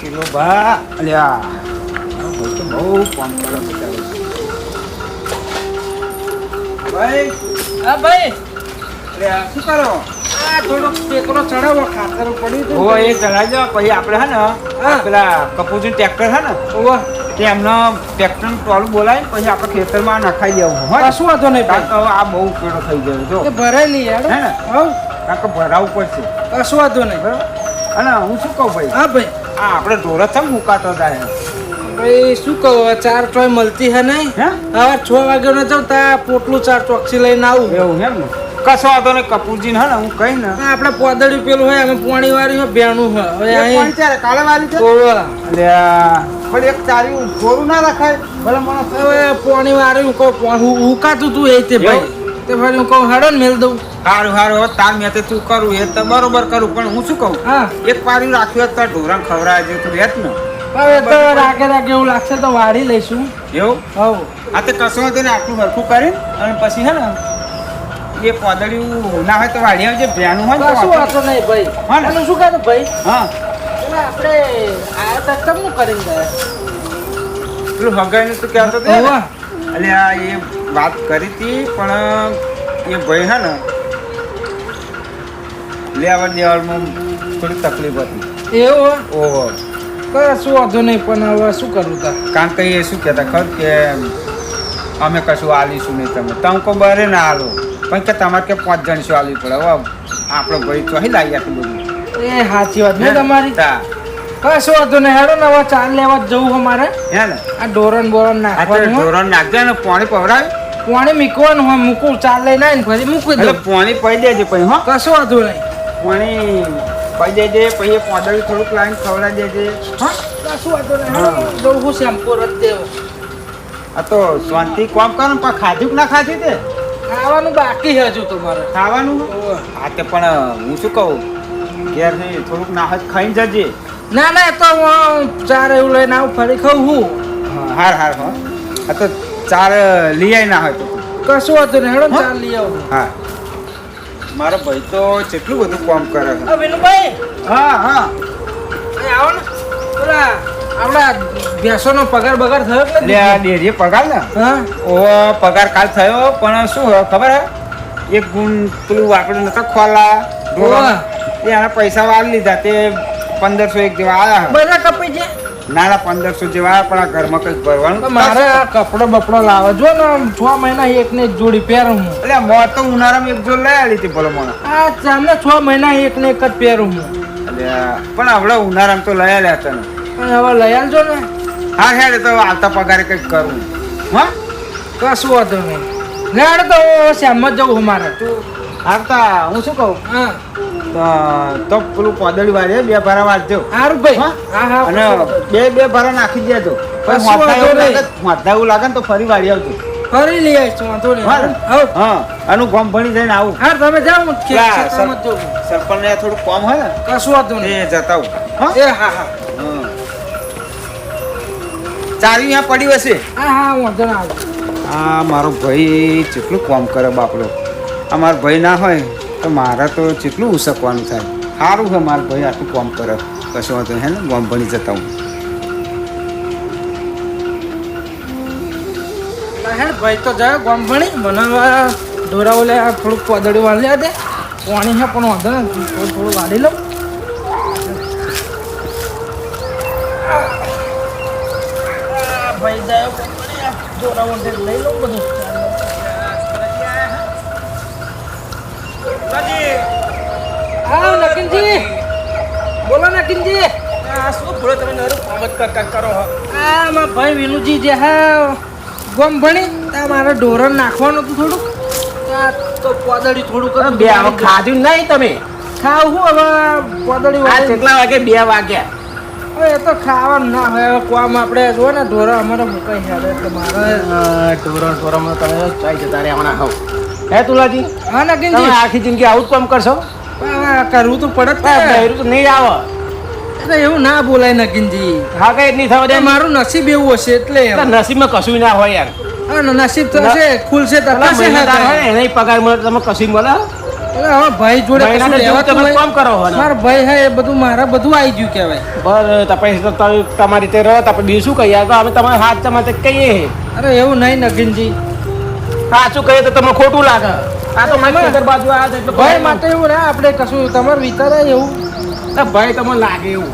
Kilo બા અલ્યા તો બહુ કામ કરો ભાઈ. હા ભાઈ, અલ્યા શું કરો? આ થોડોક ટેકરો ચડાવો, ખાતર પડ્યું હતું. ઓ એ ચલાવી દો પછી આપણે હે ને પેલા કપૂરજી ટ્રેક્ટર હે ને ઓવા તે એમને ટ્રેક્ટર ટોલું બોલાવી પછી આપણે ખેતરમાં નખાઈ દેવું હોય. કશું વાંધો નહીં ભાઈ. કારણ કે આ બહુ પેડો થઈ ગયો જો એ ભરાયેલી યાર. હે ને હવ કારણ કે ભરાવું પડશે કશું વાંધો નહીં. બરાબર. અને હું શું કહું ભાઈ, હા ભાઈ, આ આપણે ઢોર છે મુકાતો જાય ભાઈ શું કહું, 4 ચોય મળતી હે નહીં. હે હવે 6 વાગ્યા ને જાઉં તા પોટલું 4 ચોકસી લઈને આવું. એવું એમ ને કશો વાંધો નહીં કપૂરજી ને હે ને હું કહી ને આપણે પોદળ્યું પેલું હોય, અમે પોણી વાળી હોય, બેણું હોય. હવે એ અહીં પણ ત્યારે કાલે વાળી છે ઓવા. અલ્યા પણ એક ચાર્યું થોડું ના રખાય ભલે મને હવે પોણી વાળી હું કહું હુકાતું તું એ તે ભાઈ તે ફરી હું કહું હાડો ને મેલ દઉં. સારું સારું હવે તાર મેં તું કરું એ તો બરોબર કરું પણ હું શું કહું હા એક પારી રાખ્યું હોત તો ઢોરણ ખવડાવે છે તું રહેત ને હવે તો રાગે રાગે એવું લાગશે તો વાળી લઈશું. એવું હવ આ તો કશું વાંધો નહીં આટલું હરખું કરી અને પછી હે ને એ પોદળિયું ના હોય તો વાળી આવજે ભ્યાનું હોય ને કશું તો વાંધો નહીં ભાઈ. હા ને? અને શું કહેતો ભાઈ, હા પેલા આપણે આ તકતમનું કરીને ગયા. પેલું હગાઈને તું કહેતો હતો ને ઓવા. અલ્યા એ વાત કરી હતી પણ એ ભાઈ હે ને લેવડ દેવડમાં થોડી તકલીફ હતી. એવું ઓહો કશું વાંધો નહીં પણ હવે શું કરું તા. કારણ કે એ શું કહેતા ખર કે અમે કશું આલીશું નહીં તમે કોઈ બરે ના આલો પણ કે તમારે કે 5 જણ શું આલવી પડે હવે આપણો ભાઈ ચોહી લાવી આટલું બધું એ સાચી વાત નહીં તમારી. તા કશું વાંધો નહીં, હેડો ને હવે ચાલ લેવા જ જવું અમારે. હે ને આ ડોરણ બોરણ આ તો નાખવાનું હોય. ઢોરણ નાખજે ને પાણી પવડાવે પાણી મૂકવાનું હોય, મૂકું ચાલ લઈને આવીને ફરી મૂકી એટલે દઉં. પાણી પડી દેજે પછી હો કશું વાંધો નહીં. પાણી પડી દેજે પછી એ પોદળી થોડુંક લાવીને ખવડાવી દેજે હા કશું વાંધો નહીં. હેડો, જવું હું શેમ્પુ રદ દેવો. આ તો શાંતિ કામ કરો ને પણ ખાધું કે ના ખાધી તે ખાવાનું બાકી છે હજુ તમારે. ખાવાનું ઓવે. હા તે પણ હું શું કહું ઘેર નહીં થોડુંક નાહત ખાઈને જજે ના ના, એ તો હું ચાર એવું લઈને આવું ફરી ખાઉં હું. હાર હાર હો આ તો ચાર લઈ આવી ના હોય તો કશું વાંધો નહીં, હેડો ને ચાલ લઈ આવું. હા મારો ભાઈ તો કેટલું બધું કામ કરે છે હા વિનુભાઈ, હા હા અહીં આવો ને. પેલા આપણા ભેંસોનો પગાર બગાર થયો કે એટલે નથી? આ ડેરીએ પગાર ને હા ઓ પગાર કાલ થયો પણ શું હોય ખબર હે એક ગુણ પેલું આપણે નતા ખોલા ઓવા. એ આના પૈસા વાળી લીધા તે 1500 એક જેવા આવ્યા બધા કપાઈ છે. નાના 1500 જેવા આવ્યા પણ આ ઘરમાં કંઈક ભરવાનું તો મારે આ કપડો બપડો લાવો જો ને, 6 મહિના એક ને એક જોડી પહેરું હું. એટલે મોં તો ઉનાળામાં એક જોડ લઈ આવી હતી બોલો મને આ ચાલે 6 મહિના એક ને એક જ પહેરું હું. એટલે પણ હમણે ઉનાળામાં તો લઈ આવ્યા હતા ને પણ હવે લઈ આવજો ને. હા હેડ તો આવતા પગારે કંઈક કરવું હા કશું વાંધો નહીં. લેડ તો શ્યામ જ જવું અમારે. આવતા હું શું કહું હા તો પેલું પોદળી વાળે 2 ભારા વાળજો સારું ભાઈ. હા? હા હા અને બે ભારા નાખી દેજો કશું વાંધો નહીં. મોઢા એવું લાગે ને તો ફરી વાળી આવજો ફરી લઈ આવીશું, વાંધો નહીં. હા ને? હવ. હા આનું ગામ ભણી જઈને આવું હા તમે જાઓ, હું ક્યાં? ખેતરમાં જ જઉં. સરપંચ ને થોડું કામ હોય ને કશું વાંધો નહીં. એ જતા આવું હા એ હા હા હા. ચાવી અહીંયા પડી હશે હા હા વાંધો ના આવે. આ મારો ભાઈ કેટલું કામ કરે બાપડો આ મારો ભાઈ ના હોય તો મારે તો કેટલું ઉસકવાનું થાય સારું છે મારો ભાઈ આટલું કામ કરે કશું વાંધો નહીં હે ને ગામ ભણી જતા હું હેડ ભાઈ તો જાય ગામ ભણી મને ઢોરાઓ લે થોડુંક પોદડી વાળી દે. પાણી છે પણ વાંધો ને થોડું થોડું વાળી લઉં. ભાઈ જાય ઢોરાઓ લઈ લઉં બધું. હા નકીનજી, બોલો નકીનજી. શું થોડો તમે નરું કામ જ કરો હો. આ મારા ભાઈ વિનુજી જે હા ગોમ ભણી ત્યાં મારે ઢોરણ નાખવાનું હતું થોડુંક. ત્યાં તો પોદળી થોડુંક હતું. બે આવો ખાધું નહીં તમે ખાવ હું હવે પોદળી આ વાળી. કેટલા વાગે 2 વાગ્યા હવે એ તો ખાવાનું ના હોય. હવે કોમ આપણે જો ને ઢોરણ અમારે મુકાઈ છે એટલે મારે. ઢોરણ તમે ચાઈ જતા રે હમણાં હવ હે તુલાજી હા તમે નકીનજી, આખી જિંદગી આવું જ કામ કરશો હવે કરવું તો પડે જ ને. બહેરું તો નહીં આવે એટલે એવું ના બોલાય નકીનજી. હા કઈ નહીં થવા દે એ મારું નસીબ એવું હશે એટલે. નસીબમાં કશું ના હોય યાર હા નસીબ તો હશે, ખુલશે તો પેલા થશે. મહિનાદાર હોય ને એને પગાર મળે તમે કશું મળે એટલે હવે ભાઈ જોડે ભાઈના કશું જેવું લેવાતું તમે હોય. કામ કરો હો ને. મારા ભાઈ હે એ બધું મારા બધું આવી ગયું કહેવાય. બસ તો પછી તો તમારી રીતે રહો તો આપણે બીજું શું કહીએ તો અમે તમારે હાથ તમારે કહીએ અરે એવું નહીં નગીનજી. સાચું કહીએ તો તમને ખોટું લાગે આ તો મારી ખેતર બાજુ આ છે એટલે ભાઈ માટે એવું ના આપણે કશું તમારે વિચારે એવું. તો ભાઈ તમને લાગે એવું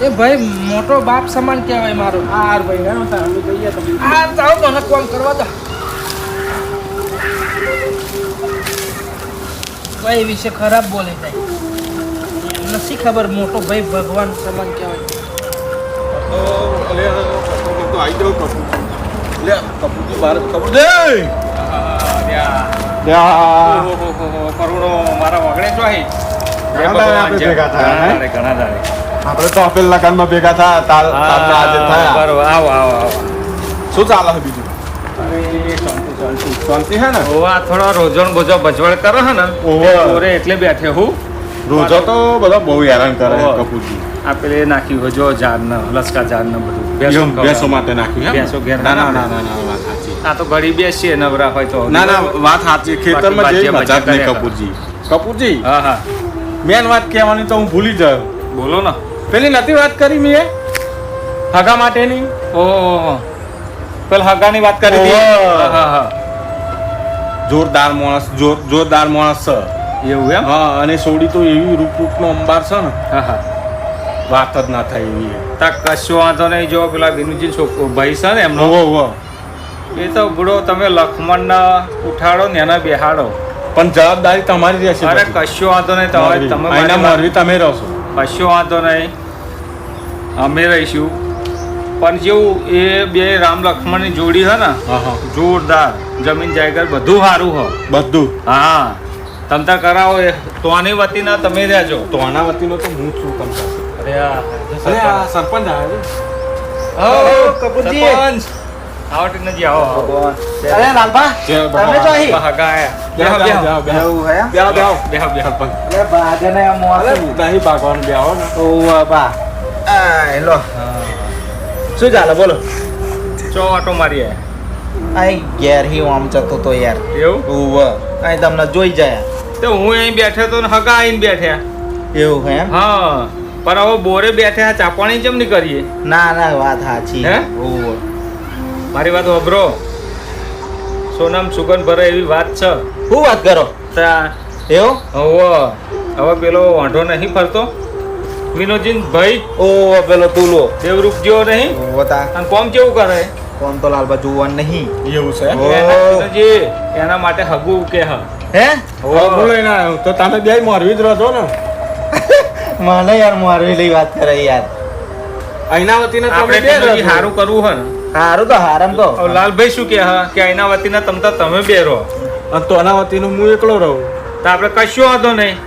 એ ભાઈ મોટો બાપ સમાન કહેવાય મારો. હાર ભાઈ હે તો અમે કહીએ તમે આ જાઓ મને કોમ કરવા દો. ભાઈ વિશે ખરાબ બોલે જાય. નથી ખબર મોટો ભાઈ ભગવાન સમાન કહેવાય. કરોડો મારા વગડે જો અહીં. ઘણા દાડે. આપણે તો આપેલ લગનમાં ભેગા થયા તાલના આજે થયા બરોબર આવો આવો આવો. શું ચાલે છે બીજું શાંતિ હે ને આ થોડો રોજણ બોજો બજવડ કરો હે ને ઓવે. ઓરે એટલે બેઠે હું રોજો તો બધા બહુ હેરાન કરે ઓવે. કપૂરજી આ પેલે નાખ્યું હોય જો ઝાડ ને લસકા ઝાડ ને બધું ભેંસો એમ ભેંસો માટે નાખ્યું એમ? ભેંસો ઘેર ના ના ના ના ના ના વાત સાચી આ તો ઘડી બેસીએ નવરા હોય તો ના ના વાત સાચી ખેતરમાં બાકી જેવી બાજ્યા મજા જ નહીં કર્યા કપૂરજી કપૂરજી હા હા મેન વાત કહેવાની તો હું ભૂલી જાઉં બોલો ને પેલી નથી વાત કરી મેં હગા માટેની ઓહો પેલા હગાની વાત કરી હતી ઓવે. હા હા હા જોરદાર માણસ જોરદાર માણસ છે એવું એમ હા અને સોડી તો એવી રૂપનો અંબાર છે ને હા હા વાત જ ના થાય એવી તા કશો વાંધો નહીં જો પેલા વિનુજી છોકરો ભાઈ છે ને એમનો ઓહો ઓહો એ તો બુડો તમે લખમણ ઉઠાડો ને એને બેહાડો પણ જવાબદારી તમારી રહેશે અરે બધી. કશો વાંધો નહીં તો હવે તમે અહીંના મારી મોરબી તમે રહશો વાત- કશો વાંધો નહીં અમે રહીશું પણ જેવું એ બે રામ લક્ષ્મણની જોડી છે ને હા હા જોરદાર જમીન જાયગર બધું સારું હો બધું હા તમ તાર કરાવો એ તોની વતીના તમે રહેજો તો આના વતીનો તો હું જ છું તમ પાસે. અરે અરે આ સરપંચ આવ્યો કપૂરજી. સરપંચ આવો ટીનજી આવો અરે લાલબા છે. તમે તો અહીં. હગા બેહો, બેહો, બેહો, બેહો. એવું હે બેહો, બેહો. બેહો બેહો સરપંચ. અરે ભાગને આમ અરે નહીં ભાગવાનું બેહો ને. ઓવા બા આ લો શું ચાલે બોલો. ચો આટો મારી આઈ ઘેર હી આમ જતો તો યાર. એવું ઓવા આઈ તમને જોઈ જાય. તો હું અહીં બેઠો તો ને હગા આવીને બેઠ્યા એવું હે એમ? હા પણ હવે બોરે બેઠ્યા ચાપણી કેમ નહીં કરીએ ના ના વાત સાચી. હે? ઓવા મારી વાત વબરો સોનામ સુગંધ ભરે એવી વાત છે શું વાત કરો તા એવું હવે પેલો વાંઢો નહીં ફરતો વિનોદજી ભાઈ ઓવા પેલો તુલો દેવરૂપ જેવો નહીં ઓવા તા અને કોમ કેવું કરે કોણ તો લાલબા જોવાનું નહીં. એવું છે ઓ. વિનોદજી, એના માટે હગું કે હ હે હા, હું લઈને આવ્યો તો તમે બે મોરબી જ રહો છો ને મને યાર મારવી લઈ વાત કરે યાર. અહીંના વતીને તમે આપણે બે વિનોદજી રહો. હારું કરવું હોય ને હારું તો હારામ તો હવે લાલભાઈ શું કે હ કે એના વતીના તમતા તમે બે રહો અને તો આના વતીનું હું એકલો રહું તો આપણે કશું વાંધો નહીં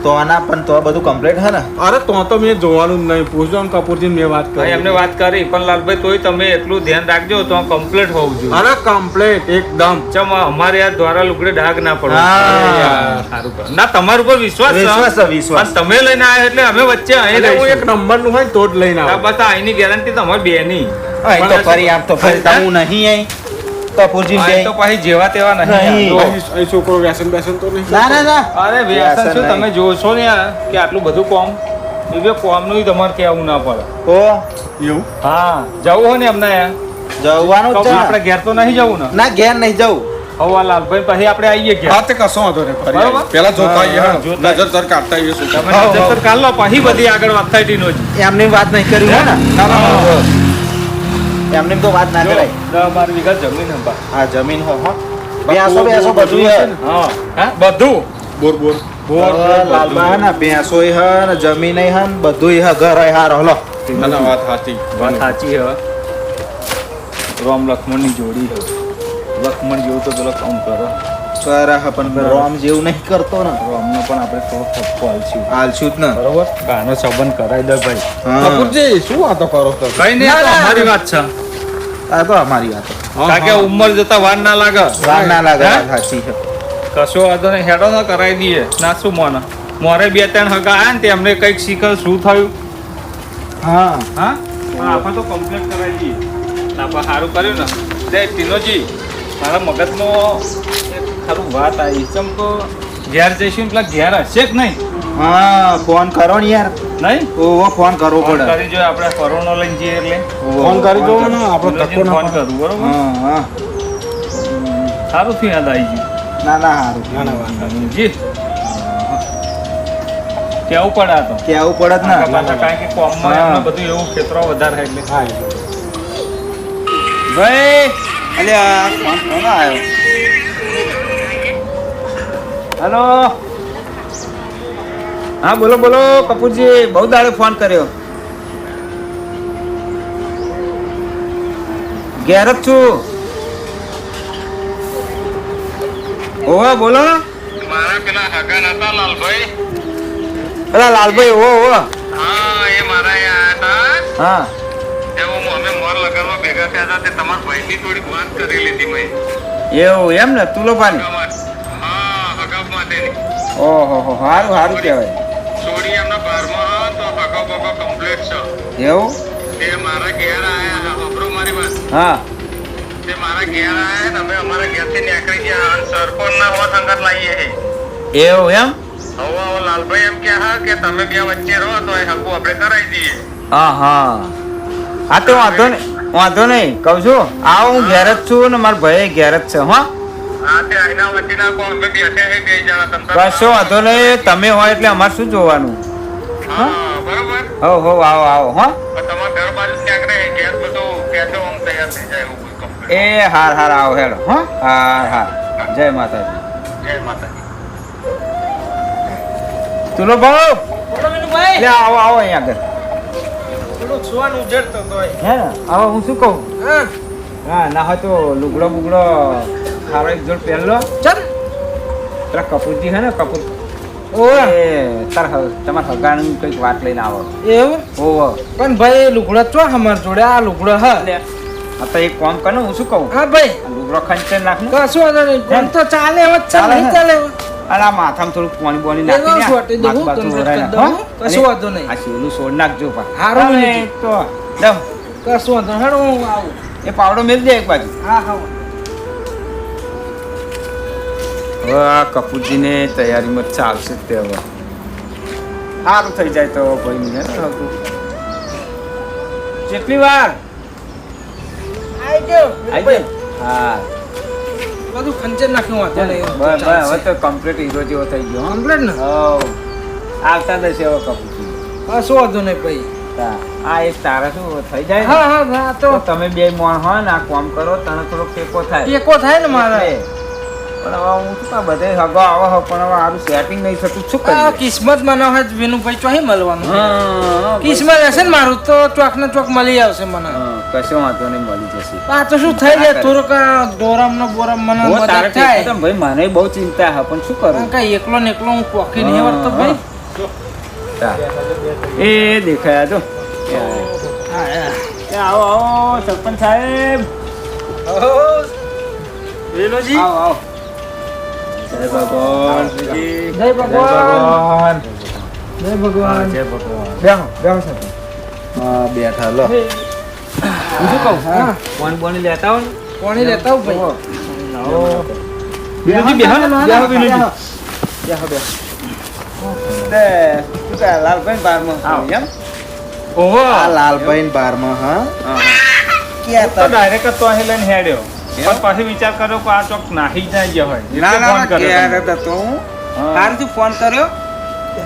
તો આના પણ તો બધું કમ્પ્લીટ હે ને. અરે તો મેં જોવાનું જ નહીં પૂછજો ને કપૂરજી મેં વાત હા, કરી એમને વાત કરી પણ લાલભાઈ તોય તમે એટલું ધ્યાન રાખજો તો કમ્પ્લીટ હોવું જોઈએ અરે કમ્પ્લેટ એકદમ ચમ અમારે યાર દ્વારા લુગડે ડાઘ ના પડે હા. સારું કરો. ના તમારા ઉપર વિશ્વાસ છે. વિશ્વાસ છે, વિશ્વાસ. અને તમે લઈને આવ્યા એટલે અમે વચ્ચે અહીં એટલે હું એક રહીશું. નંબર નું હોય તો જ લઈને આ આવું બસ આ અહીંની ગેરંટી તમારી બેની અહીં તો ફરી આમ તો ફરી હા? હું નહીં અહીં કપૂરજી અહીં તો પછી જેવા તેવા નહીં. નહીં તો- અહીં છોકરો વ્યસન બેસન તો નહીં ના ના ના અરે વ્યસન વ્યસન શું નહીં. તમે જોશો ને યાર કે આટલું બધું કોમ એ બે કોમનું તમારે કહેવું ના પડે ઓ એવું હા જવું હોય ને એમને યાર જવાનું જ તો છે આપણે ને. ઘેર તો નહીં જવું ને ના ઘેર નહીં જવું. હવે આ લાલભાઈ પછી આપણે આવીએ ઘેર હા તે કશો વાંધો નહીં ફરી બરોબર? આવીએ. પેલા જોતા આવીએ, હા, હા. જોતા નજર સર કાઢતા આવીએ શું તમે હા, નજર હા. પર કાઢ લો પછી બધી આગળ વાત થાય ટીનો જ એમની વાત નહીં કરી હે ને. ના, ના, ના. એમની તો વાત ના કરાય. 10-12 વીઘા જમીન હંપા હા જમીન હો હો બેસો બેસો બધું હે. હા હા બધું બોર બોર હવે લાલબા હે ને ભેંસો હે ને જમીન હે ને બધું હે ઘર હે હારો હલો. ના ના વાત સાચી વાત સાચી હે રામ લક્ષ્મણની જોડી હે લક્ષ્મણ જેવું તો પેલો કામ કરે કરે હે પણ રોમ જેવું નહીં કરતો ને. રામનો પણ આપણે થોડો ઠપકો આલશું હાલશું જ ને. બરોબર આનો સંબંધ કરાવી દે ભાઈ હા. કપૂરજી શું વાતો કરો છો કઈ નહીં આ તો અમારી વાત છે આ તો અમારી વાત છે. કારણ કે ઉંમર જતા વાર ના લાગે વાર ના લાગે હે? વાત સાચી છે. કશો વાંધો નહીં હેડો ના કરાવી દઈએ ના શું મોને મોરે 2-3 હગા આયા ને તે એમને કંઈક શીખર શું થયું હા હા પણ આપણે તો કમ્પ્લેટ કરાવી દઈએ આપણે સારું કર્યું ને દે ટીનોજી મારા મગજમાં એક ખારું વાત આવી ચમ તો ઘેર જઈશું ને પેલા ઘેર હશે કે નહીં? હા ફોન કરો ને યાર. નહીં? ઓહો ફોન કરવો ફોન પડે. કરી જો આપણે ફરોનો લઈને જઈએ એટલે ફોન કરી દો ને આપણે ધક્કો ના ફોન કરું બરોબર. હા હા સારું થયું યાદ આવી ગયું. ના ના સારું. ના ના વાંધો નહીં. જી કેવું પડે આ તો કેવું પડે જ ને. પાછા કારણ કે કોમમાં હા. એમને બધું એવું ક્ષેત્રો વધારે એટલે હા ભાઈ અલ્યા ફોન કોનો આવ્યો? હલો હા બોલો બોલો કપૂરજી, બહુ દાડે ફોન કર્યો. ઘેર જ છું. ઓવા બોલો ને. મારા પેલા હગન હતા લાલભાઈ. પેલા લાલભાઈ ઓ હા એ મારા અહીંયા હતા. હા તેઓ અમે મોર લગનમાં ભેગા થયા હતા તે તમારા ભાઈની થોડીક વાત કરી લીધી મેં. એવું એમ ને તુલોપાની. હા હગા માટેની. ઓહો હો સારું સારું કહેવાય. છોડી એમના બારમાં તો હગા બગા કમ્પ્લીટ છે. એવું તે મારા ઘેર આયા અબરો મારી વાત. હા તે મારા ઘેર આયા ને અમે અમારા ઘેરથી નીકળી ગયા અને સરપંચના હોવા સંગત લાવીએ હે. એવું એમ. હવે લાલભાઈ એમ કે હા કે તમે બે વચ્ચે રહો તો એ હગું આપણે કરાવી દઈએ. હા હા હા તો વાંધો નહીં કહું છું આવો હું ઘેર જ છું ને મારા ભાઈ ઘેર જ છે હા. હા તે અહીંના વચ્ચેના કોણ અમે બેઠે હે બે જણા તમ કશો વાંધો નહીં, તમે હોય એટલે અમારે શું જોવાનું. હા બરોબર. હો હો આવો આવો હા. પણ તમારા ઘર બાજુ ક્યાંક રહે ગેસ બધું કેજો આમ તૈયાર થઈ જાય એવું કોઈ complete. એ હાર હાર આવો હેડો હા. હાર હાર જય માતાજી. જય માતાજી. ચલો ભાઉ બોલો વિનુભાઈ. લે આવો આવો અહીંયા આગળ. થોડુંક સુવાનું ઉજળતો તોય. હે ને હવે હું શું કહું? હા હા ના હોય તો લુગડો બુગડો સારો એક જોડ પહેરલો. ચાલ. પેલા કપૂરજી હે ને કપૂર ઓવે. એ તમારા હગાની કંઈક વાત લઈને આવો. એવું ઓહો પણ ભાઈ લુગડો ચો અમાર જોડે આ લુગડો હા. આ તો એક કામ કરે હું શું કહું? હા ભાઈ આ લુગડો ખંચે નાખનું કશું વાંધો નહીં. કોણ તો ચાલે હવે ચાલે નહીં ચાલે હવે. અને આ માથામાં થોડું પાણી બોણી એવું નાખી છોટી દઉં, માથું બાથું complete ઓરાઈ કરી નાખો. દઉં. કશું વાંધો નહીં. આ શેલું છોડ નાખજો પા. હારું હવે નહીં. તો દઉં. કશું વાંધો નહીં. હેડો હું આવું. એ પાવડો મેળ દે એક બાજુ. હા હા હવે આ કપૂરજીને તૈયારીમાં ચાલશે જ તે હવે સારું થઈ જાય તો ભાઈ નહીં કેટલી વાર આઈ ગયો આવી જાય? હા બધું ખંચર નાખ્યું વાંધો નહીં. બસ બસ હવે તો કમ્પ્લીટ હીરો જેવો થઈ ગયો હો. કમ્પ્લીટ ને હવ આવતા દશે હવે કપૂરજી. કશું વાંધો નહીં ભાઈ. આ એક તારા શું થઈ જાય ને? હા હા હા તો તો તમે બે મોણ હોય ને આ કામ કરો તને થોડો ટેકો થાય. ટેકો થાય ને મારા. એટલે. પણ હવે હું શું કહું, બધે હગો આવો હો પણ હવે આરું સેટિંગ નહીં થતું શું આ કરીએ? કિસ્મત મને હોય વિનુભાઈ ચોહી મળવાનું. હા, કિસ્મત હશે ને મારું તો ચોક ને ચોક મળી આવશે મને. હા, કશો વાંધો નહીં મળી જશે. આ તો શું થઈ જાય થોડુંક ડોરામ નો બોરામ મને હો, મદદ તારે થાય. ટેકો તો ભાઈ મને બહુ ચિંતા હે પણ શું કરું? કારણ કે એકલો ને એકલો હું પોકી નહીં વળતો ભાઈ. એ દેખાયા તો આવો આવો સરપંચ સાહેબ વેલોજી આવો આવો જય ભગવાન જય ભગવાન જય ભગવાન. જય ભગવાન બેહો બેહો સાહેબ. હા બેઠા લો. હું શું કહું? હા. પાણી બોણી લેતા આવો ને. પાણી લેતા આવું ભાઈ. વિનુજી બેહો ને, બેહો વિનુજી. બેહો બેહો. તે શું કહે લાલભાઈ બારમાં એમ? ઓહો આ લાલભાઈ ને બારમાં હા તો ડાયરેક્ટ તો અહીં લઈને હેડ્યો પણ પાછી વિચાર કર્યો કે આ ચોક નાહી જ ના ગયા હોય ના એટલે ના ફોન કર્યો ક્યારે તમને. હતો હું હા. સારું ફોન કર્યો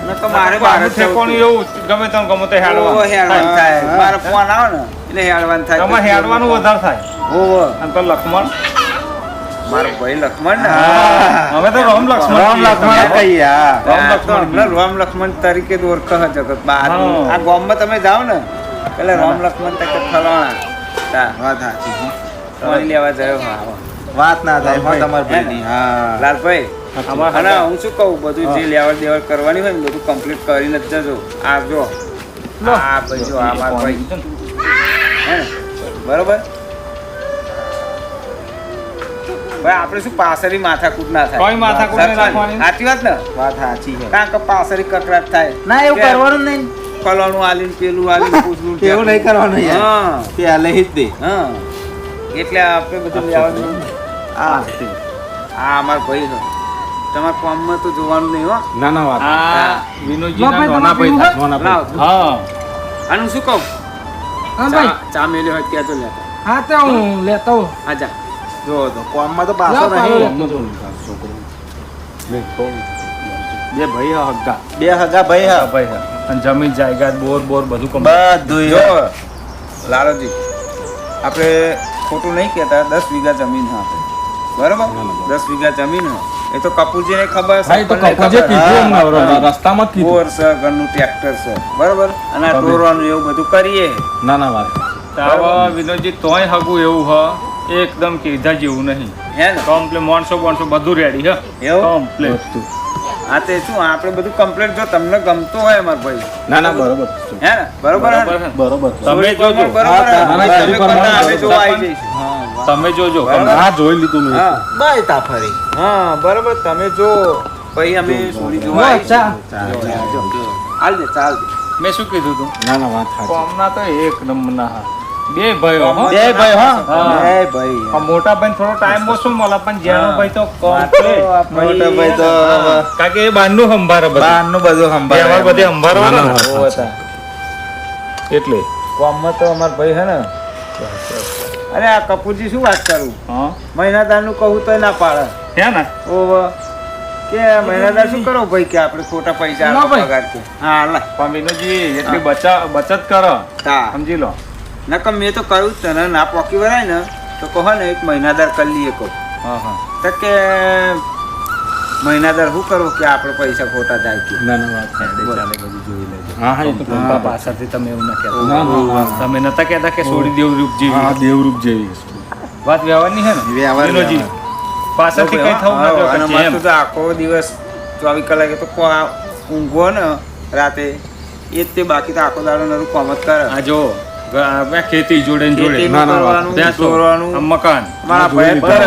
ને તો મારે મારે છે પણ એવું ગમે તેમ ગમે તે હેડવાનું હેડવા થાય મારો ફોન આવે ને એટલે હેડવાનું થાય તમારે હેડવાનું વધારે થાય ઓહો અને તો લક્ષ્મણ મારો ભાઈ લક્ષ્મણ ને હવે તો રામ લક્ષ્મણ રામ લક્ષ્મણ કઈ હા રામ આ તો લક્ષ્મણ હમણાં રામ લક્ષ્મણ તરીકે જ ઓળખે છે જગત બહાર હા. આ ગામમાં તમે જાઓ ને એટલે રામ લક્ષ્મણ તરીકે ફલાણા વાત સાચી પાણી લેવા જાય હા વાત ના થાય હો તમારા ભાઈની હા લાલભાઈ અમારે અને હું શું કહું બધું જે લેવડ દેવડ કરવાની હોય ને બધું કમ્પ્લીટ કરીને જ જજો આ જો આ ભાઈ જો આ મારો ભાઈ હે ને? બરોબર ભાઈ આપણે શું પાસરી માથાકૂટ ના થાય કોઈ માથાકૂટ નહીં રાખવાની. સાચી વાત ને વાત સાચી છે કારણ કે પાસરી કકડાટ થાય ના એવું કરવાનું નહીં ફલાણું આલીને પેલું આલીને પૂછલું એવું નહીં કરવાનું યાર હા પહેલે જ દે હા એટલે આપણે બધું લેવાનું આ અમારો ભાઈ છે તમારા કોમમાં તો જોવાનું નહીં હો. ના ના વાત આ વિનોદજીના ભાઈ, નાના ભાઈ તમારે થાય. નાના લાવ. હા આનું શું કહું હા ભાઈ ચા મેલ્યો હોય ત્યાં તો લેતા હા તો હું લેતો આવું. આજા જો તો કોમમાં તો લાવ, પાછો પાલો નહીં લેતો. બે ભાઈ હા હગ્ગા બે હગા ભાઈ હા ભાઈ હા અને જમીન જાયદાદ બોર બધું કમ બધું જો લાલોજી આપણે ખોટું નહીં કહેતા 10 વીઘા જમીન છે આપણે બરાબર 10 વીઘા જમીન છે એ તો કપૂરજીને ખબર છે ભાઈ તો આપણને કપૂરજીએ ખબર. કીધું હા, અમને હા. રસ્તામાં જ કીધું બોર છે ઘરનું ટ્રેક્ટર છે બરાબર અને આ ઢોરવાનું એવું બધું કરીએ ના ના વાત તાવા વિનોદજી તોય હગું એવું હ એકદમ કીધા જેવું નહીં હે ને કમ્પ્લેટ માણસો બધું રેડી હ એવું કમ્પ્લેટ હા તે શું આપણે બધું કમ્પ્લીટ જો તમને ગમતો હોય અમાર ભાઈ ના ના બરોબર હે ને બરોબર હે ને? બરોબર તમે જોજો બરોબર હે? હા, તમે તમે કરતા અમે પણ જોવા આવી જઈશું તમે જોજો બરાબર. હા જોઈ લીધું મેં હા બાય તા ફરી હા બરોબર તમે જો ભાઈ અમે સોરી જોવા લો, આવી ચા. હાલ દે ચાલ દે મેં શું કીધું તું ના ના વાત સાચી કોમના તો એક નંબરના હા બે ભાઈઓ હો બે ભાઈ હા હા. એ ભાઈ આ મોટા ભાઈ થોડો ટાઈમ ઓછો મળે પણ જેનો હા. ભાઈ તો મોટા ભાઈ તો કારણ કે એ બારનું સંભાળે બધું બહારનું બધું વ્યવહાર સંભાળે બધે સંભાળવાનો ના, ના, ને. વાત સાચી. એટલે કોમમાં તો અમાર ભાઈ હે ને અરે આ કપૂરજી શું વાત કરું હા મહિનાદારનું કહું તો ના પાડે હે ને ઓવ કે મહિનાદાર શું કરો ભાઈ કે આપણે ખોટા પૈસા લો આપો ભાઈ. પગાર કે હા લા પણ વિનોદજી એટલી બચત કરો હા સમજી લો નકમ મેં તો કહ્યું જ તને ના પોકી વરાય ને તો કહો ને એક મહિનાદાર કરી લઈએ કહું હા હા તો કે મહિનાદાર શું કરવું કે આપણે પૈસા ખોટા જાય કે ના ના વાત સાચી. ચાલે બધું જોઈ લેજો હા હા એ તો પપ્પા પાસેથી તમે એવું ના કહેતા ના ના ના. તમે નતા કહેતા કે છોડી દેવું રૂપ હા જેવી દેવરૂપ જેવી વાત વ્યવહારની છે ને વ્યવહાર, વિનોદજી પાસેથી કઈ થવું ના હા, અને જોઈએ મારે એમ. તો આખો દિવસ 24 કલાકે તો ઊંઘવો ને રાતે એ જ તે બાકી તો આખો દાડો નરું કોમ જ કરે આ જો આપણે ખેતી જોડે ને જોડે ખેતીનું ના, ના, કરવાનું, ભેંસો, દોરવાનું. આ મકાન મારા ભાઈ જ કરે.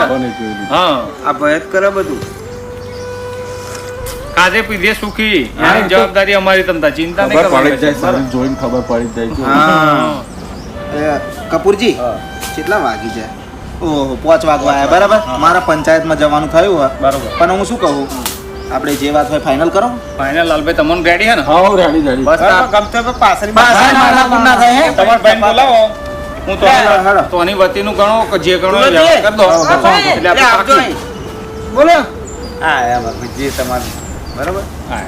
હા આ ભાઈ જ કરે બધું ખાધે પીધે સુખી હા, એની એ તો જવાબદારી અમારી તમતા ચિંતા નહીં ખબર પડી જ જાય કરવાની. સારી જોઈને ખબર પડી જ જાય છે. હા કપૂરજી કેટલા વાગી જાય ઓહો 5 વાગવા આવ્યા બરાબર મારા પંચાયતમાં જવાનું થયું હોય બરોબર પણ હું શું કહું આપણે જે વાત હોય ફાઇનલ કરો ફાઇનલ લાલભાઈ તમને રેડી હે ને હા રેડી રેડી બસ હા, ગમતો તો પાછળની પાછળ મારા ના થાય હે તમારા ભાઈને બોલાવો હું તો હેડો, હેડો. તોની વતીનું ગણો કે જે ગણો એ તું વ્યવહાર કરી દો હા, ભાઈ. એટલે એટલે આપણે આવજો પાકી. અહીં. બોલો હા એમાં જે તમારું બરાબર હા,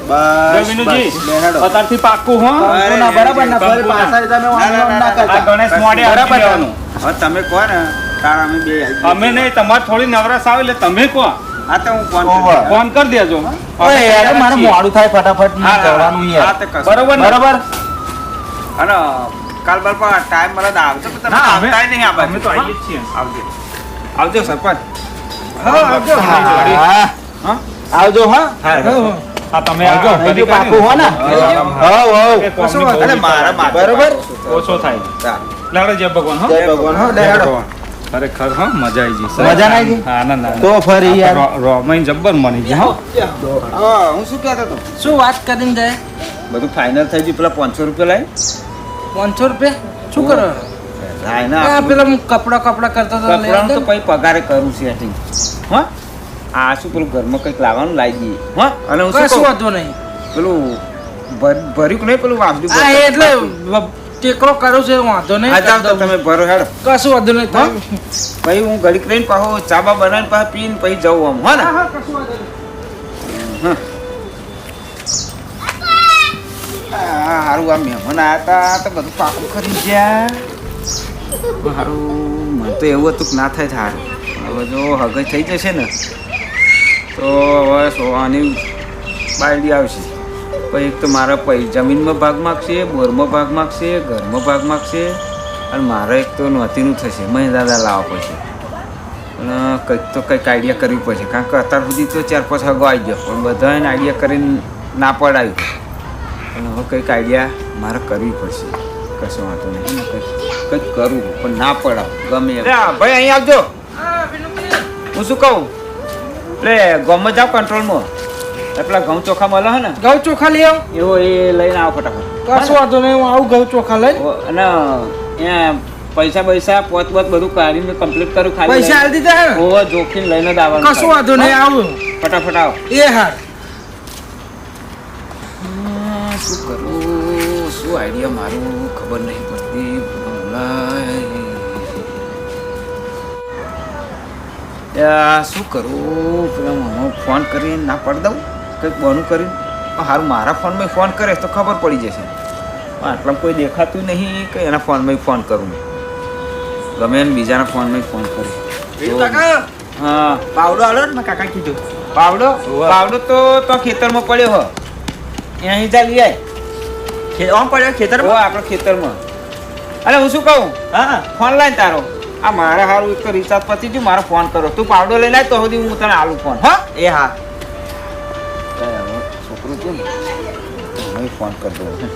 બસ જો વિનુજી, બસ, લે હેડો. અત્યારથી પાક્કું હો અરે, ના, બરાબર ને ફરી કંકુ ના. પાછળ તમે ના, ના, વાંધો ના ના, આ કરતા ગણેશ મોડે બરાબર આપી દેવાનું. હવે તમે કહો ને તાર અમે બે આવી અમે નહીં તમારે થોડી નવરાશ આવે એટલે તમે કહો હા તો હું ફોન ઓવર. કરી ફોન કરી દેજો ઓય યાર મારે મોડું થાય ફટાફટ હા, જવાનું હા, યાર તે કશું. બરોબર ને? બરાબર અને કાલ બાર પર ટાઈમ મળે તો આવજો તો તમે ના, અમે- આવતાય નહીં આ બાજુ. અમે તો આવીએ જ છીએ. આવજો આવજો સરપંચ હા આવજો હા. હા આવજો હા હા તમે આવજો આ નહીં કરી તો પાકું હો ને હા. હવ હવ કે કોમની બહુ અરે મારા માટે બરોબર. ઓછો થાય હા. લાડો જય ભગવાન હો જય ભગવાન હો લે હેડો ખરેખર હા મજા આવી ગઈ મજા ના આવી? હા ના ના તો ફરી યાર રોમાઈ જબ્બર મની ગયા હો હા હું શું કહેતો હતો શું વાત કરીને જાય બધું ફાઇનલ થઈ ગયું પેલા 500 રૂપિયા લાવી 500 રૂપિયા શું કરો લાય ના આ પેલા હું કપડા કરતા હતા લઈ કપડાનું તો આવજો. પછી પગારે કરું સેટિંગ હા આ શું પેલું ઘરમાં કંઈક લાવવાનું લાવી દઈએ હા અને હું શું કશું કહું? વાંધો નહીં પેલું ભર્યું કે નહીં પેલું વાપર્યું આ એટલે ટેકરો કર્યો છે વાંધો નહીં હા જાઓ તો તમે ભરો હેડો કશું વાંધો નહીં હા? તમે પછી હું ઘડીક રહીને પાછો ચાબા બનાવીને પાછા પીને પછી જવું આમ હા ને હા કશું વાંધો નહીં હા સારું આ મહેમાન આવ્યા હતા તો બધું પાકું કરી ગયા સારું મને તો એવું હતું કે ના થાય સારું હવે જો હગાઈ થઈ જશે ને તો હવે સોવાની બાયડી આવશે પછી એક તો મારા જમીનમાં ભાગ માગશે બોરમાં ભાગ માગશે ઘરમાં ભાગ માગશે અને મારે એક તો નોતીનું થશે મહી દાદા લાવવા પડશે અને કંઈક તો કંઈક આઈડિયા કરવી પડશે કારણ કે અત્યાર સુધી તો 4-5 હગો આવી ગયો પણ બધાને આઈડિયા કરીને ના પડાયું પણ હવે કંઈક આઈડિયા મારે કરવી પડશે કશો વાંધો નહીં કંઈક કરવું પણ ના પડાવ ગમે એમ. ભાઈ અહીં આવજો હા વિનુભાઈ હું શું કહું એટલે ગામમાં જાઓ કંટ્રોલમાં એટલા ઘઉં ચોખા મળે હે ને ઘઉં ચોખા લઈ આવ એવો એ લઈને આવો ફટાફટ કશું વાંધો નહીં હું આવું ઘઉં ચોખા લઈ અને અહીંયા પૈસા પોત બધું કાઢીને કમ્પ્લીટ કરું ખાલી પૈસા હાલ દીધા હે ને? ઓવો જોખીને લઈને જ આવવાનું કશું વાંધો નહીં, આવું ફટાફટ આવો એ હાર. શું કરું શું આઈડિયા મારું ખબર નહીં પડતી શું કરું પેલા મામા ફોન કરીને ના પાડી દઉં કંઈક બનું કરીને હારું મારા ફોનમાં ફોન કરે તો ખબર પડી જશે આટલા કોઈ દેખાતું નહીં કે એના ફોનમાં ફોન કરું ગમે એને બીજાના ફોનમાં ફોન કરું હા પાવડો હાલો ને મેં કાકા કીધું. પાવડો તો ખેતરમાં પડ્યો હો અહીં ચાલી આય આમ પડ્યો ખેતર. આપણા ખેતરમાં અરે હું શું કહું હા ફોન લાઈને તારો આ મારા હારું એક તો રિચાર્જ પતી ગયું મારો ફોન કરો તું પાવડો લઈને આય તો સુધી હું તને આલું ફોન હા એ હા. છોકરું કેમ હું ફોન કરી દઉં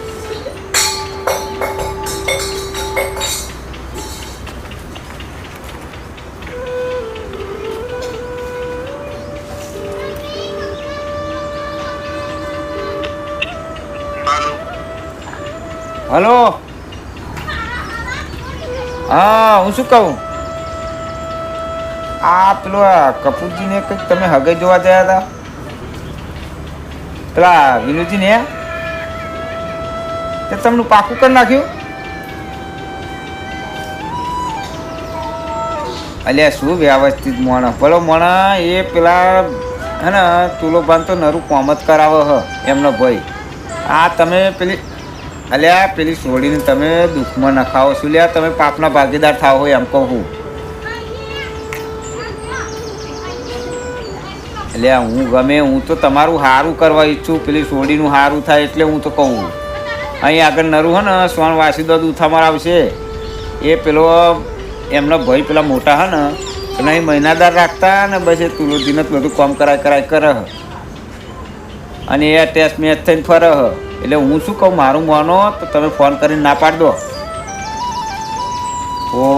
હલો હા હું શું કહું આ પેલો કપૂરજીને કંઈક તમે હગાઈ જોવા ગયા હતા પેલા વિનુજીને તે તમને પાકું કરી નાખ્યું અલ્યા શું વ્યવસ્થિત મોણા ભલો મોણા એ પેલા હે ને તુલો ભાન તો નરું કોમ જ કરાવે હ એમનો ભાઈ આ તમે પેલી અલ્યા પેલી છોડીને તમે દુઃખમાં નખાવો શું લ્યા તમે પાપના ભાગીદાર થાવ હોય એમ કહું હું અલ્યા હું ગમે હું તો તમારું સારું કરવા ઈચ્છું પેલી છોડીનું સારું થાય એટલે હું તો કહું અહીં આગળ નરું હે ને સોન વાસી દૂધ ઉથામર આવશે એ પેલો એમનો ભાઈ પેલા મોટા હે ને પેલા અહીં મહિનાદાર રાખતા ને બસ એ તુલસીને જ બધું કામ કરાય કરે હ અને એ ટેસ્ટ મેચ થઈને ફરે હ એટલે હું શું કહું મારું માનો તો તમે ફોન કરીને ના પાડી દો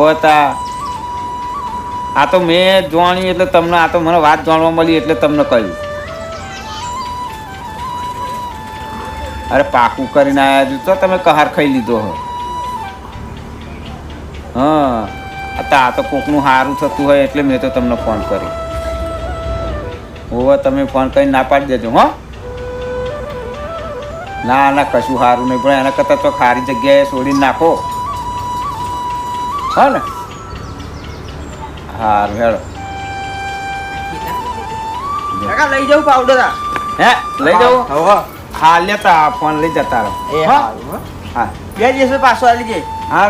હોવતા આ તો મેં જાણ્યું એટલે તમને આ તો મને વાત જાણવા મળી એટલે તમને કહ્યું અરે પાકું કરીને આવ્યા છો તો તમે કહાર ખાઈ લીધો હો હા આ તો કોકનું સારું થતું હોય એટલે મેં તો તમને ફોન કર્યો હોવે તમે ફોન કરીને ના પાડી દેજો હો ના કશું સારું નહીં પણ એના કરતાં તો ખારી જગ્યાએ છોડીને નાખો હા ને સારું હેડો કાકા લઈ જાઉં પાવડર આ. હે લઈ જાઓ હવે હા લેતા ફોન લઈ જતા રહો એ હા હારું, હો. હા બે દિવસ પાછો આલી જાય. હા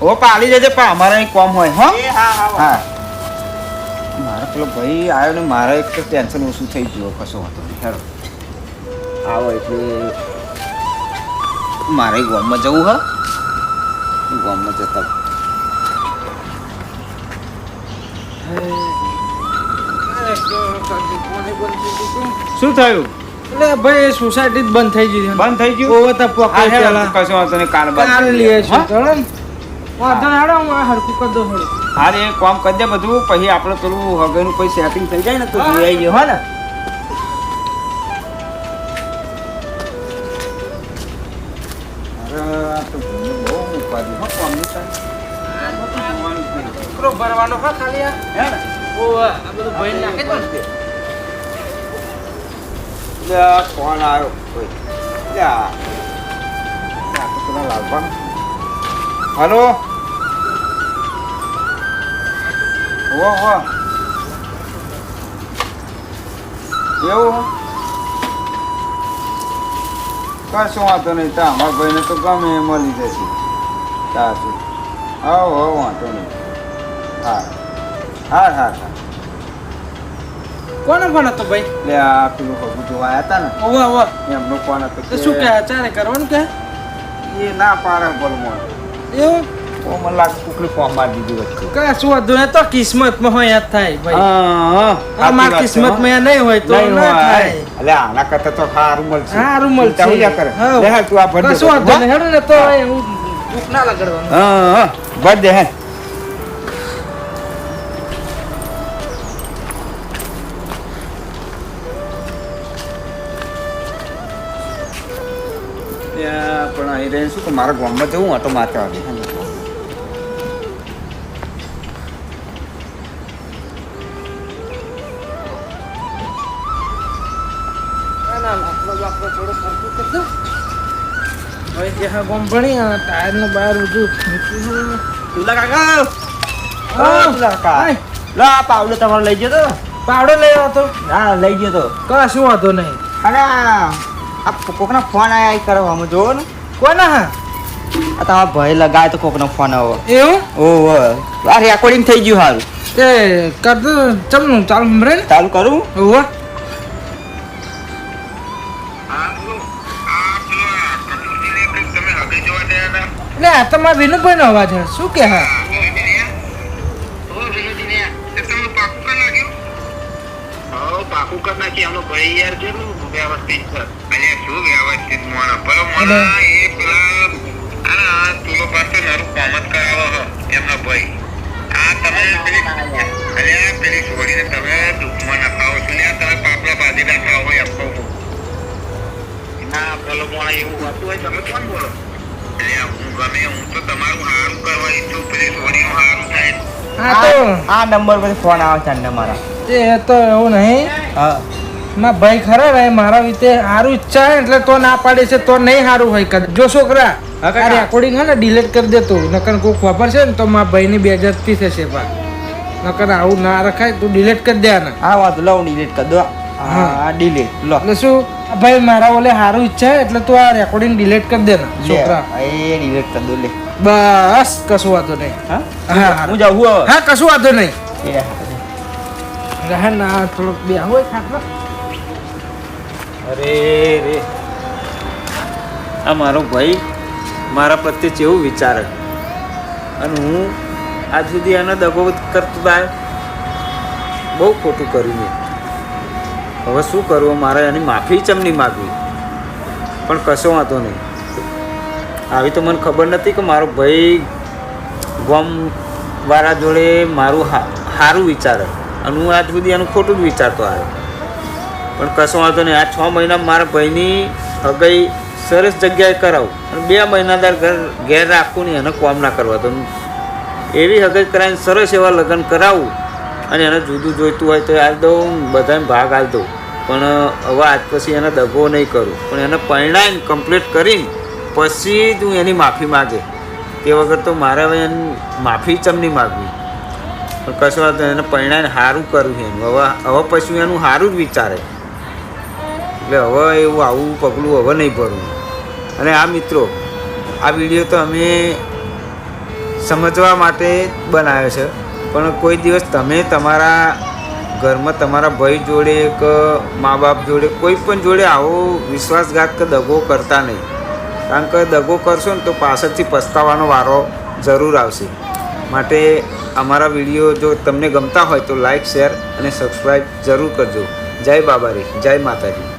ઓ પાલી જજે પણ અમારે અહીં કોમ હોય હો એ હા હા હા મારો પેલો ભાઈ આવ્યો ને મારે એક તો ટેન્શન ઓછું થઈ ગયું કશો વાંધો નહીં હેડો આવો એટલે મારે ગામમાં જવું હ ગામમાં જતા શું થયું એટલે ભાઈ સોસાયટી જ બંધ થઈ ગઈ છે. બંધ થઈ ગયું ઓવર તો પકડ હેડો, પેલા. કશો વાંધો નહીં કાલ કાલ લઈએ છીએ હા? ચલો ને. વાંધો નહીં, હેડો, હું આ હરખું કરી દઉં થોડું. હા રે કામ કરી દે બધું પછી આપણે પેલું હગેનું પછી સેટિંગ થઈ જાય ને તો હા. જોઈ આવીએ હો ને અરે આ તો ઘરનું બહુ ઉપાધિ હો કામનું થાય. છોકરો ભરવાનો હા ખાલી આ. હે ને? ઓવે, આ બધું ભરી નાખી દો ને. એટલે આ કોણ આવ્યો કોઈ એટલે આ તો પેલા લાલપાન હલો એવું કશું વાંધો નહીં તા અમારા ભાઈને તો ગમે એ મળી જશે સાચું હા વાંધો નહીં હા હા હા હા કોનો ફોન હતો ભાઈ? એટલે આ પેલું હગું જોવા આવ્યા હતા ને ઓવે ઓવે. એમનો ફોન હતો તો શું કહે ચારે કરવાનું કે એ ના પાડે બોલ મોન એવું ઓ મને લાગે કુકલી ફોર્મ મારી દીધી વચ્ચે કશું વાંધો નહીં, તો કિસ્મતમાં હોય યાદ થાય ભાઈ. હા અમારા કિસ્મતમાં યાદ નહીં હોય તો ના થાય. એટલે આના કરતા તો સારું મળશે સારું મળશે. ચિંતા ઉલ્યા કરે હા. લે હાલ તું આ ભર દે કશું વાંધો હા? નહીં, હેડો ને તો એવું દુઃખ ના લગાડવાનું. હા ભર દે હે પણ અહીં રહે શું કે મારા ગામમાં જવું હતો માથે આવે બાપડો થોડો સરખું કરી દો. ભાઈ જે હા ગોમભણી અને ટાયરનું બહાર બધું નીકળ્યું. તુલા કાકા હા, તુલા કાકા આય. લો આ પાવડો તમારો લઈ ગયો તો પાવડો લઈ આવ્યો તો હા લઈ ગયો તો કશું વાંધો નહીં. અને આ કોકના ફોન આયા કરવામાં જોવો ને કોના હા આ તમારા ભાઈ લગાય તો કોકનો ફોન આવો એવું ઓહો આ રેકોર્ડિંગ થઈ ગયું હારું એ કર દો ચમનું ચાલુ સંભળે ને ચાલુ કરું ઓવા હા બોલો આ પેલો કપૂરજીને કંઈક તમે હગે જોવા ગયા હતા એટલે આ તમારા વિનોદભાઈનો અવાજ છે શું કે હા પાકું કરી નાખી એમનો ભાઈ યાર કેટલું વ્યવસ્થિત છે અલ્યા શું વ્યવસ્થિત મોણા ભલો મોણા એ પેલા આ તુલો પાસે મારું કામ જ કરાવો હો એમનો ભાઈ આ તમે પેલી અલ્યા પેલી છોડીને તમે દુઃખમાં નખાવો છો ને તમે પાપડા બાંધી નાખા હોય એમ કહું ના ભલો મોણા એવું હોતું હોય તમે કોણ બોલો અલ્યા હું ગમે હું તો તમારું સારું કરવા ઈચ્છું પેલી છોડીનું સારું થાય હા તો આ નંબર પર ફોન આવે છે ને મારા એ તો એવું નહીં હા માં ભાઈ ખરા ને મારા રીતે સારું ઈચ્છા હે એટલે તો ના પાડે છે તો નહીં સારું હોય કદાચ જો છોકરા હા, કાકા. આ રેકોર્ડિંગ હે ને ડિલીટ કરી દેતો નકર કોઈ ખબર છે ને તો મારા ભાઈની બેજતી થશે પા નકર આવું ના રખાય તું ડિલીટ કરી દે આને હા વાંધો લો ડિલીટ કરી દો હા ડિલીટ લો એટલે શું આ ભાઈ મારા ઓલે સારું ઈચ્છા હે એટલે તું આ રેકોર્ડિંગ ડિલીટ કરી દે ને છોકરા એ ડિલીટ કરી દો લે બસ કશું વાંધો નહીં હા હા હું જાઉં હું હા કશું વાંધો નહીં હવે રહે ના થોડોક બે હોય ખાટલા અરે રે આ મારો ભાઈ મારા પ્રત્યે કેવું વિચારે અને હું આજ સુધી એનો દગો કરતો આવ્યો બહુ ખોટું કર્યું મેં હવે શું કરવું મારે એની માફી ચમની માગવી પણ કશો વાંધો નહીં આવી તો મને ખબર નથી કે મારો ભાઈ ગામવાળા જોડે મારું સારું વિચારે અને હું આજ સુધી એનું ખોટું જ વિચારતો આવ્યો પણ કશો વાંધો નહીં આ 6 મહિના મારા ભાઈની હગાઈ સરસ જગ્યાએ કરાવું અને 2 મહિનાદાર ઘેર રાખવું નહીં એને કોમ ના કરવા તો એવી હગાઈ કરાવીને સરસ એવા લગ્ન કરાવું અને એને જુદું જોઈતું હોય તો આલ દઉં બધાને ભાગ આલ દઉં પણ હવે આજ પછી એને દગો નહીં કરું પણ એને પરિણામ કમ્પ્લીટ કરીને પછી જ હું એની માફી માગે તે વગર તો મારે હવે એની માફી ચમની માગવી પણ કશો વાત એને પરિણામ સારું કરવું છે એનું હવે પછી એનું સારું જ વિચારે એટલે હવે એવું આવું પગલું હવે નહીં ભરવું અને આ મિત્રો આ વિડીયો તો અમે સમજવા માટે બનાવ્યો છે પણ કોઈ દિવસ તમે તમારા ઘરમાં તમારા ભાઈ જોડે કે મા બાપ જોડે કોઈ પણ જોડે આવો વિશ્વાસઘાત કે દગો કરતા નહીં કારણ કે દગો કરશો ને તો પાછળથી પસ્તાવાનો વારો જરૂર આવશે માટે અમારા વિડીયો જો તમને ગમતા હોય તો લાઈક શેર અને સબસ્ક્રાઈબ જરૂર કરજો જય બાબારી જય માતાજી.